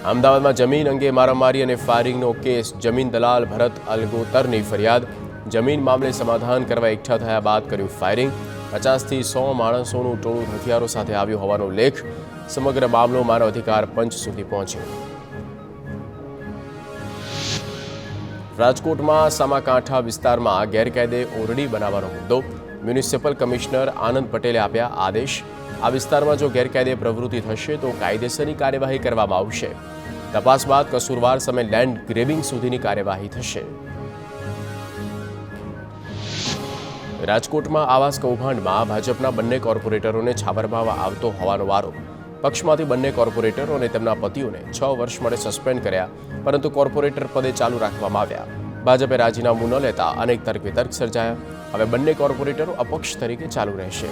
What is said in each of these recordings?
અમદાવાદમાં જમીન અંગે મારામારી અને ફાયરિંગનો કેસ. જમીન દલાલ ભરત અલગોતરની ફરિયાદ. જમીન મામલે સમાધાન કરવા એકઠા થયા બાદ કર્યું ફાયરિંગ. 50થી 100 માણસોનું ટોળું હથિયારો સાથે આવ્યું હોવાનો લેખ. સમગ્ર મામલો માનવ અધિકાર પંચ સુધી પહોંચ્યો. રાજકોટમાં સામાકાંઠા વિસ્તારમાં ગેરકાયદે ઓરડી બનાવવાનો મુદ્દો. મ્યુનિસિપલ કમિશનર આનંદ પટેલે આપ્યા આદેશ. આ વિસ્તારમાં જો ગેરકાયદે પ્રવૃત્તિ થશે તો કાયદેસરની કાર્યવાહી કરવામાં આવશે. તપાસ બાદ કસૂરવાર સામે લેન્ડ ગ્રેબિંગ સુધીની કાર્યવાહી થશે. રાજકોટમાં આવાસ કૌભાંડમાં ભાજપના બંને કોર્પોરેટરોને છાવરવામાં આવતો હોવાનો આરોપ. પક્ષમાંથી બંને કોર્પોરેટરો અને તેમના પતિઓને 6 વર્ષ માટે સસ્પેન્ડ કર્યા, પરંતુ કોર્પોરેટર પદે ચાલુ રાખવામાં આવ્યા. ભાજપે રાજીનામું ન લેતા અનેક તર્ક વિતર્ક સર્જાયા. હવે બંને કોર્પોરેટરો અપક્ષ તરીકે ચાલુ રહેશે.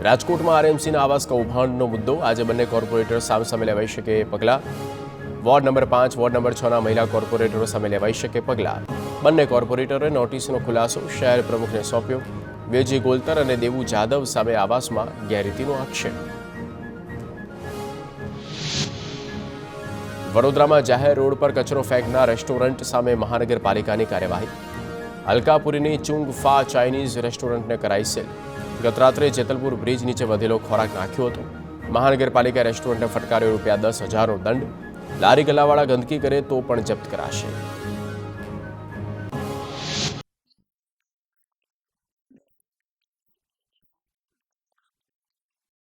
રાજકોટમાં આરએમસીના આવાસ કૌભાંડનો મુદ્દો. આજે બંને કોર્પોરેટર સામે લેવાઈ શકે પગલાં. વોર્ડ નંબર 5, વોર્ડ નંબર 6ના મહિલા કોર્પોરેટરો સામે લેવાઈ શકે પગલાં. બંને કોર્પોરેટરોએ નોટિસનો ખુલાસો શહેર પ્રમુખને સોંપ્યો. વેજી ગોલતર અને દેવુ જાદવ સામે આવાસમાં ગેરરીતિનો આક્ષેપ. વડોદરામાં જાહેર રોડ પર કચરો ફેંકનાર રેસ્ટોરન્ટ સામે મહાનગરપાલિકાની કાર્યવાહી. અલકાપુરીની ચુંગ ફા ચાઇનીઝ રેસ્ટોરન્ટને કરાઈ સીલ. ગત રાત્રે જેતલપુર બ્રિજ નીચે વધેલો ખોરાક નાખ્યો હતો. મહાનગરપાલિકા રેસ્ટોરન્ટને ફટકાર્યો ₹10,000નો દંડ. લારી ગલ્લાવાળા ગંદકી કરે તો પણ જપ્ત કરાશે.